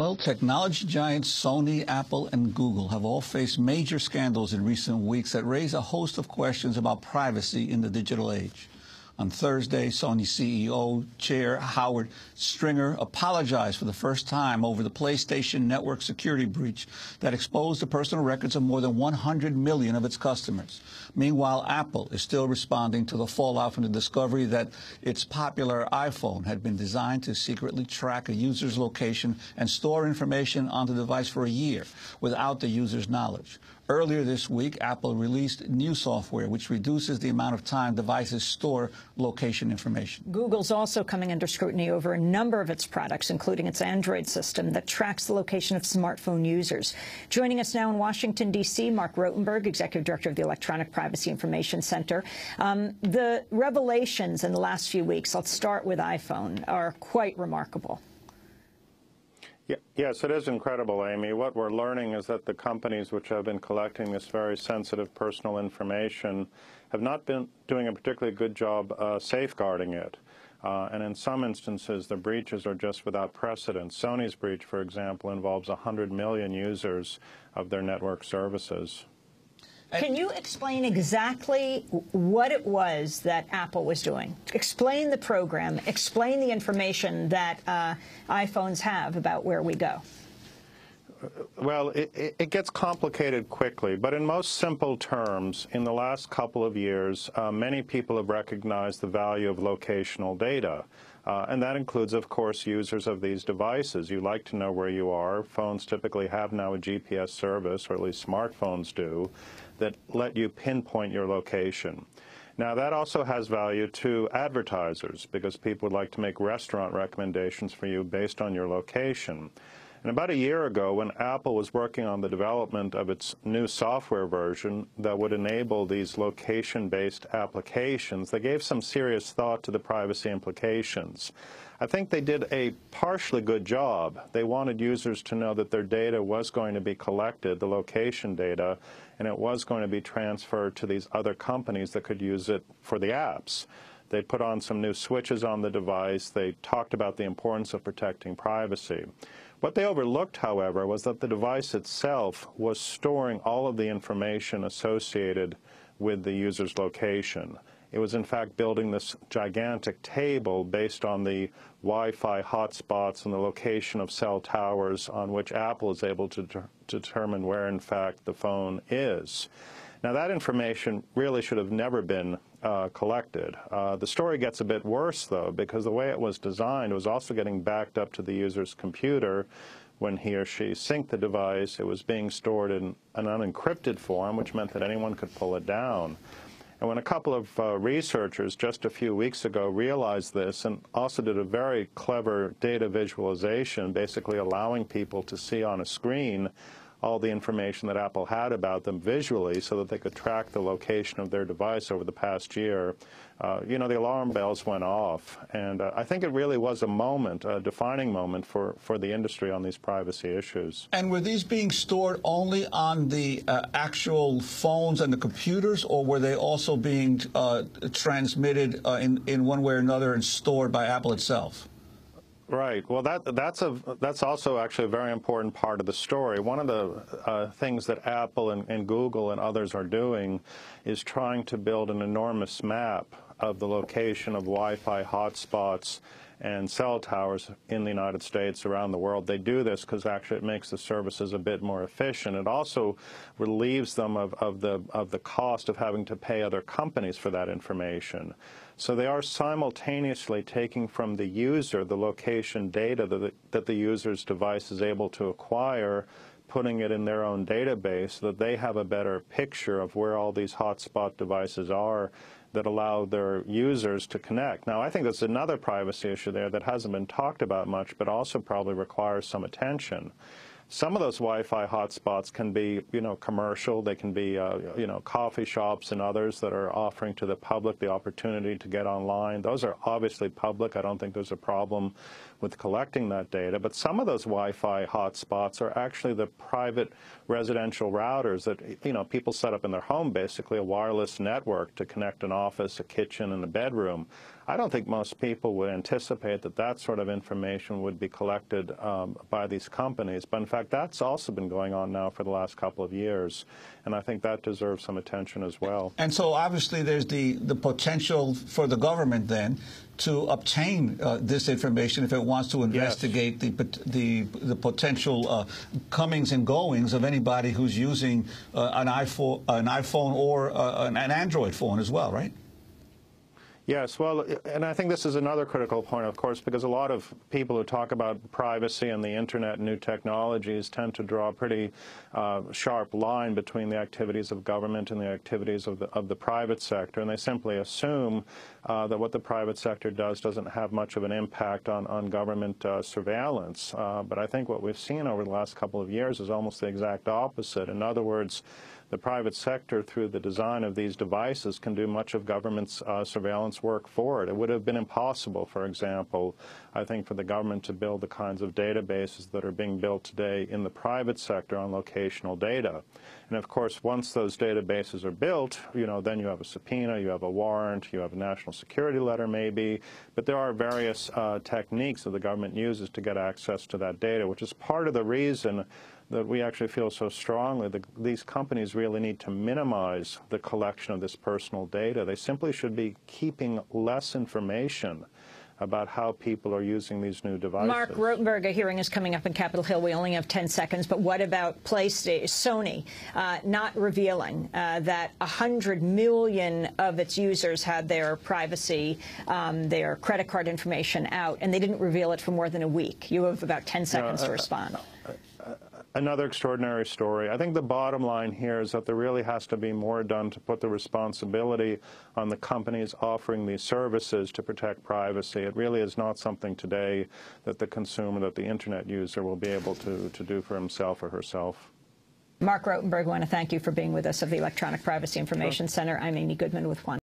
Well, technology giants Sony, Apple, and Google have all faced major scandals in recent weeks that raise a host of questions about privacy in the digital age. On Thursday, Sony CEO Chair Howard Stringer apologized for the first time over the PlayStation Network security breach that exposed the personal records of more than 100 million of its customers. Meanwhile, Apple is still responding to the fallout from the discovery that its popular iPhone had been designed to secretly track a user's location and store information on the device for a year without the user's knowledge. Earlier this week, Apple released new software which reduces the amount of time devices store location information. Google's also coming under scrutiny over a number of its products, including its Android system that tracks the location of smartphone users. Joining us now in Washington, D.C., Marc Rotenberg, Executive Director of the Electronic Privacy Information Center. The revelations in the last few weeks, let's start with iPhone, are quite remarkable. Yes, it is incredible, Amy. What we're learning is that the companies which have been collecting this very sensitive personal information have not been doing a particularly good job safeguarding it. And in some instances, the breaches are just without precedent. Sony's breach, for example, involves 100 million users of their network services. Can you explain exactly what it was that Apple was doing? Explain the program. Explain the information that iPhones have about where we go. Well, it gets complicated quickly, but in most simple terms, in the last couple of years, many people have recognized the value of locational data. And that includes, of course, users of these devices. You like to know where you are. Phones typically have now a GPS service, or at least smartphones do, that let you pinpoint your location. Now, that also has value to advertisers, because people would like to make restaurant recommendations for you based on your location. And about a year ago, when Apple was working on the development of its new software version that would enable these location-based applications, they gave some serious thought to the privacy implications. I think they did a partially good job. They wanted users to know that their data was going to be collected, the location data, and it was going to be transferred to these other companies that could use it for the apps. They put on some new switches on the device. They talked about the importance of protecting privacy. What they overlooked, however, was that the device itself was storing all of the information associated with the user's location. It was, in fact, building this gigantic table based on the Wi-Fi hotspots and the location of cell towers on which Apple is able to determine where, in fact, the phone is. Now, that information really should have never been collected. The story gets a bit worse, though, because the way it was designed, it was also getting backed up to the user's computer when he or she synced the device. It was being stored in an unencrypted form, which meant that anyone could pull it down. And when a couple of researchers just a few weeks ago realized this and also did a very clever data visualization, basically allowing people to see on a screen all the information that Apple had about them visually so that they could track the location of their device over the past year, you know, the alarm bells went off. And I think it really was a moment, a defining moment for the industry on these privacy issues. And were these being stored only on the actual phones and the computers, or were they also being transmitted in one way or another and stored by Apple itself? Right. Well, that's also actually a very important part of the story. One of the things that Apple and Google and others are doing is trying to build an enormous map of the location of Wi-Fi hotspots and cell towers in the United States, around the world. They do this because actually it makes the services a bit more efficient. It also relieves them of the cost of having to pay other companies for that information. So they are simultaneously taking from the user the location data that the user's device is able to acquire, putting it in their own database so that they have a better picture of where all these hotspot devices are that allow their users to connect. Now, I think there's another privacy issue there that hasn't been talked about much, but also probably requires some attention. Some of those Wi-Fi hotspots can be, you know, commercial. They can be, you know, coffee shops and others that are offering to the public the opportunity to get online. Those are obviously public. I don't think there's a problem with collecting that data. But some of those Wi-Fi hotspots are actually the private residential routers that, you know, people set up in their home, basically a wireless network to connect an office, a kitchen, and a bedroom. I don't think most people would anticipate that that sort of information would be collected by these companies. But in fact, that's also been going on now for the last couple of years. And I think that deserves some attention as well. And so obviously there's the potential for the government then to obtain this information if it wants to investigate the potential comings and goings of anybody who's using an iPhone or an Android phone as well, right? Yes, well, and I think this is another critical point, of course, because a lot of people who talk about privacy and the Internet and new technologies tend to draw a pretty sharp line between the activities of government and the activities of the private sector, and they simply assume that what the private sector does doesn't have much of an impact on government surveillance. But I think what we've seen over the last couple of years is almost the exact opposite. In other words, the private sector, through the design of these devices, can do much of government's surveillance work for it. It would have been impossible, for example, I think, for the government to build the kinds of databases that are being built today in the private sector on locational data. And of course, once those databases are built, you know, then you have a subpoena, you have a warrant, you have a national security letter maybe, but there are various techniques that the government uses to get access to that data, which is part of the reason that we actually feel so strongly that these companies really need to minimize the collection of this personal data. They simply should be keeping less information about how people are using these new devices. Mark Rotenberg, a hearing is coming up in Capitol Hill. We only have 10 seconds, but what about Sony not revealing that 100 million of its users had their privacy, their credit card information out, and they didn't reveal it for more than a week? You have about 10 seconds to respond. Another extraordinary story. I think the bottom line here is that there really has to be more done to put the responsibility on the companies offering these services to protect privacy. It really is not something today that the consumer, that the Internet user will be able to do for himself or herself. Mark Rotenberg, I want to thank you for being with us of the Electronic Privacy Information Center. I'm Amy Goodman with One.